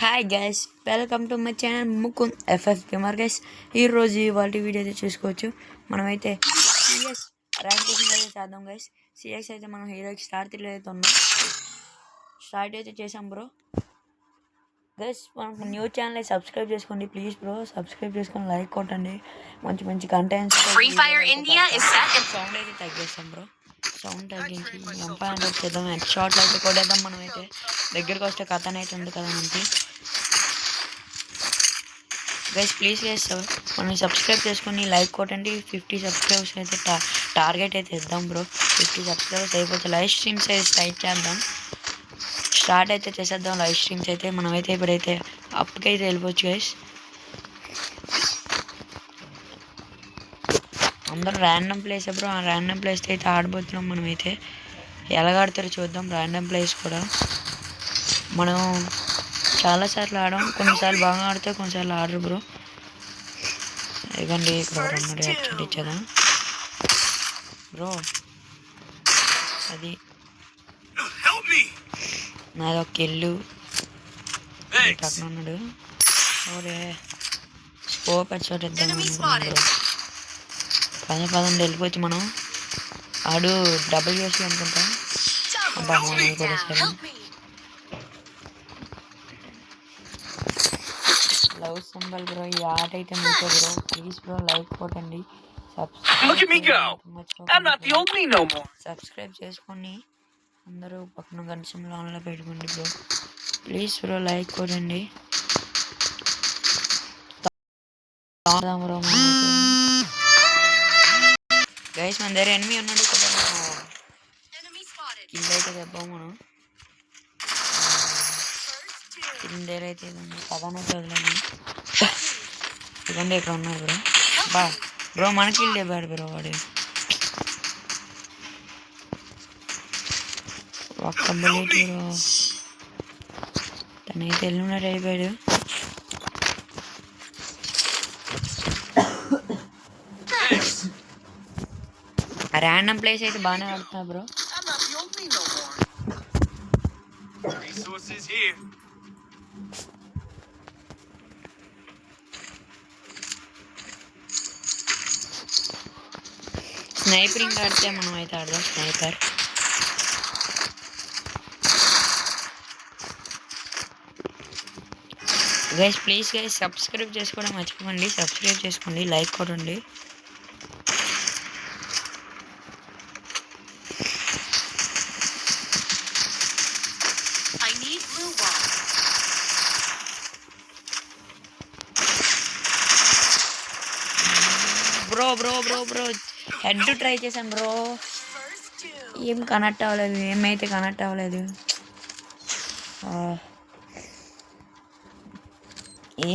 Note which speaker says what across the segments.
Speaker 1: Hi guys, welcome to my channel Mukund FF gamer guys. ఈరోజు ఇవాళ video అయితే చూసుకోవచ్చు. మనమైతే సిఎస్ ర్యాంక్ పుషింగ్ అయితే చేద్దాం గైస్. సిఎస్ అయితే మనం హీరోకి స్టార్ 3 అయితే ఉన్నాం. స్టార్ట్ అయితే చేసాం బ్రో. గైస్ మనకు న్యూ ఛానల్ సబ్స్క్రైబ్ చేసుకోండి ప్లీజ్ బ్రో. సబ్స్క్రైబ్ చేసుకొని లైక్ కొట్టండి. మంచి మంచి కంటెంట్స్. సౌండ్ అయితే తగ్గేస్తాం బ్రో. సౌండ్ తగ్గించి ఎంపైర్ చేద్దాం. హెడ్ షాట్లు అయితే కొట్టేద్దాం. మనం అయితే దగ్గరకు వస్తే కథన అయితే ఉంది కదా మనకి. గైస్ ప్లీజ్ గైస్ మనం సబ్స్క్రైబ్ చేసుకొని లైక్ కొట్టండి. 50 సబ్స్క్రైబర్స్ అయితే టార్గెట్ అయితే ఇద్దాం బ్రో. 50 సబ్స్క్రైబర్స్ అయిపోతే లైవ్ స్ట్రీమ్స్ అయితే స్టార్ట్ అయితే చేసేద్దాం. లైవ్ స్ట్రీమ్స్ అయితే మనమైతే ఇప్పుడైతే అప్కి అయితే వెళ్ళిపోవచ్చు గైస్. అందరూ ర్యాండమ్ ప్లేస్ బ్రో. ఆ ర్యాండమ్ ప్లేస్ అయితే ఆడబోతున్నాం. మనమైతే ఎలాగాడతారో చూద్దాం. ర్యాండమ్ ప్లేస్ కూడా మనం చాలాసార్లు ఆడాం. కొన్నిసార్లు బాగా ఆడితే కొన్నిసార్లు ఆడరు బ్రో. ఇవ్వండి ఇక్కడ రెండు యాక్షన్ ఇచ్చేదా బ్రో. అది నాది ఒక ఇల్లు పక్కన ఉన్నాడు. ఓరే స్కోప్ హెడ్షాట్ ఇద్దాం అనుకున్నాను బ్రో. పదండి వెళ్ళిపోవచ్చు మనం. ఆడు డబుల్ చేసి అనుకుంటా. అబ్బా కూడా సరే. Love symbol bro. ఈ ఆట అయితే మీకే బ్రో. ప్లీజ్ బ్రో లైక్ కొట్టండి. సబ్స్క్రైబ్ చేసుకొని అందరూ పక్కన గంట సింబల్ ఆన్లో పెట్టుకోండి బ్రో. ప్లీజ్ బ్రో లైక్ కొట్టండి. బ్రో గైస్ మన దగ్గర ఎనిమి ఉన్నాడు కదా. కింద అయితే దెబ్బా మనం. కింద అయితే పదానే చదవలేము. ఇవ్వండి ఇక్కడ ఉన్నారు బ్రో. బా బ్రో మనకి ఇల్లు ఇవ్వాడు బ్రో. వాడు ఒక్క బుల్లెట్ బ్రో. తనైతే ఎల్లున్నట్టు అయిపోయాడు. ర్యాండమ్ ప్లేస్ అయితే బాగానే ఆడుతున్నా బ్రో. స్నైపరింగ్ ఆడితే మనం అయితే ఆడదాం. Sniper guys please guys subscribe చేసుకోవడం మర్చిపోకండి. సబ్స్క్రైబ్ చేసుకోండి. లైక్ కొట్టండి. Bro bro bro bro head try చేశాను బ్రో. ఏం కనెక్ట్ అవ్వలేదు. ఏమైతే కనెక్ట్ అవ్వలేదు.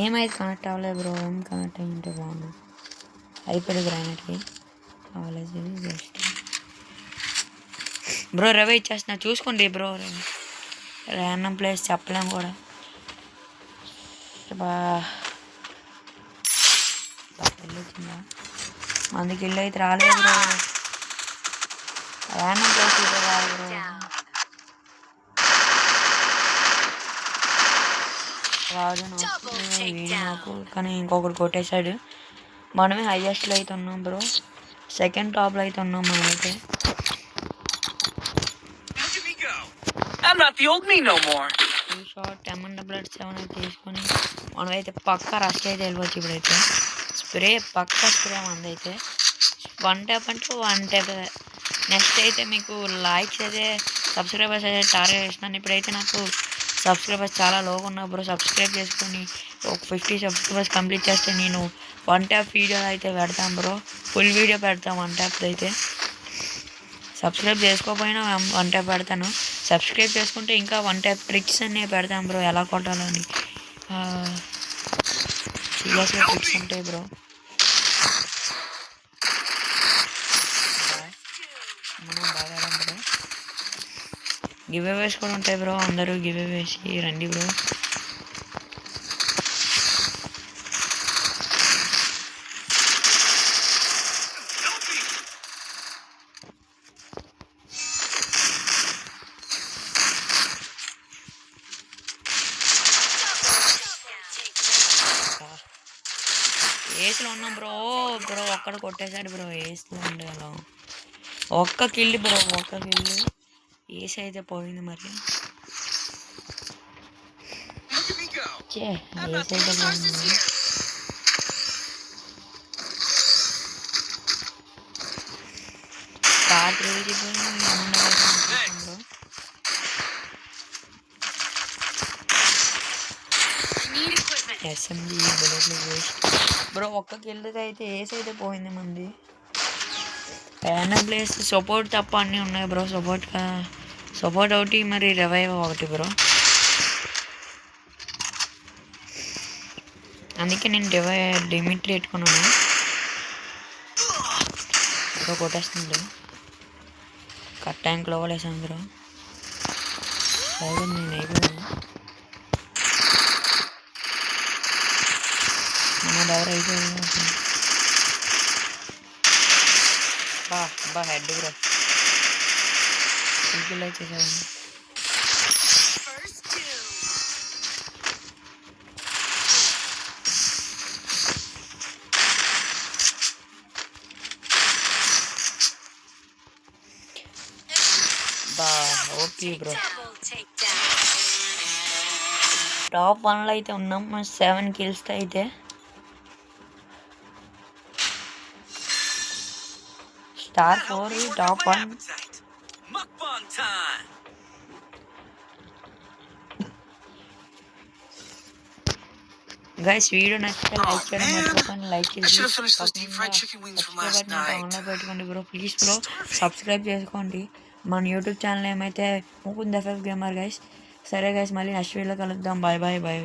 Speaker 1: ఏమైతే కనెక్ట్ అవ్వలేదు బ్రో. ఏం కనెక్ట్ అయ్యి ఉంటే బాగుంది. అయిపోయింది గ్రానైట్కి అవ్వలేదు. జస్ట్ బ్రో రవి ఇచ్చేస్తున్నా చూసుకోండి బ్రో. ర్యాండమ్ ప్లేస్ చెప్పలేము కూడా. ఇల్లు వచ్చిందా? మనకి ఇల్లు అయితే రాలేదు బ్రో. ర్యాండమ్ ప్లేస్ అయితే రాదు బ్రో. రాదు నాకు. కానీ ఇంకొకటి కొట్టేశాడు. మనమే హైయెస్ట్లో అయితే ఉన్నాం బ్రో. సెకండ్ టాప్లో అయితే ఉన్నాం మనమైతే. షార్ట్ M7 అయితే తీసుకొని మనమైతే పక్క రష్ అయితే వెళ్ళిపోవచ్చు. ఇప్పుడైతే స్ప్రే పక్క స్ప్రే మందైతే 1 ట్యాప్ అంటే 1 ట్యాప్. నెక్స్ట్ అయితే మీకు లైక్స్ అయితే సబ్స్క్రైబర్స్ అయితే టార్గెట్ చేస్తున్నాను. ఇప్పుడైతే నాకు సబ్స్క్రైబర్స్ చాలా లోగా ఉన్నా బ్రో. సబ్స్క్రైబ్ చేసుకొని ఒక 50 సబ్స్క్రైబర్స్ కంప్లీట్ చేస్తే నేను 1 ట్యాప్ వీడియో అయితే పెడతాను బ్రో. ఫుల్ వీడియో పెడతాను 1 ట్యాప్ అయితే. సబ్స్క్రైబ్ చేసుకోకపోయినా 1 ట్యాప్ పెడతాను. సబ్స్క్రైబ్ చేసుకుంటే ఇంకా 1 ట్యాప్ ట్రిక్స్ అన్నీ పెడతాను బ్రో. ఎలా కొట్టాలని సీరియస్గా ట్రిక్స్ ఉంటాయి బ్రో. మనం బాగా బ్రో. గివ్ అవేస్ కూడా ఉంటాయి బ్రో. అందరూ గివ్ అవేస్కి రండి బ్రో. ఏస్లో ఉన్నాం బ్రో. బ్రో ఒక్కడ కొట్టేశాడు బ్రో. ఏస్లో ఉండే అలా ఒక్క కిల్లు బ్రో, ఒక్క కిల్లు. ఏస్ అయితే పోయింది మరి. చే ఏస్ అయితే పోయింది. స్టార్ట్ రేగిపోయింది బ్రో. ఎస్ఎంజీ బుల్లెట్లు వేస్ట్ బ్రో. ఒక్క కిల్లుకి అయితే ఏస్ అయితే పోయింది మంది. ప్యానల్ ప్లేస్ సపోర్ట్ తప్ప అన్నీ ఉన్నాయి బ్రో. సపోర్ట్ ఒకటి మరి రివైవ్ ఒకటి బ్రో. అందుకే నేను డిమిట్రీ పెట్టుకున్నాను బ్రో. కొట్టేస్తుంది కట్ ట్యాంక్ లో వేసాను బ్రో. సైడ్ నేను అయిపోయాను. మన డవర్ అయిపోయింది. బా హెడ్ బ్రో. కిల్ అయితే ఓకే బ్రో. టాప్ 1లో అయితే ఉన్నాం 7 కిల్స్తో అయితే. Star 4 top 1. గైస్ వీడియో నచ్చితే లైక్ చేయడం మర్చిపోకండి. లైక్ చేసి ఆన్లో పెట్టుకోండి బ్రో. ప్లీజ్ బ్రో సబ్స్క్రైబ్ చేసుకోండి. మన యూట్యూబ్ ఛానల్ ఏమైతే ముకుంద్ ఎఫ్ఎఫ్ గేమర్ గైస్. సరే గైస్ మళ్ళీ నెక్స్ట్ వీడియోలో కలుద్దాం. Bye bye bye.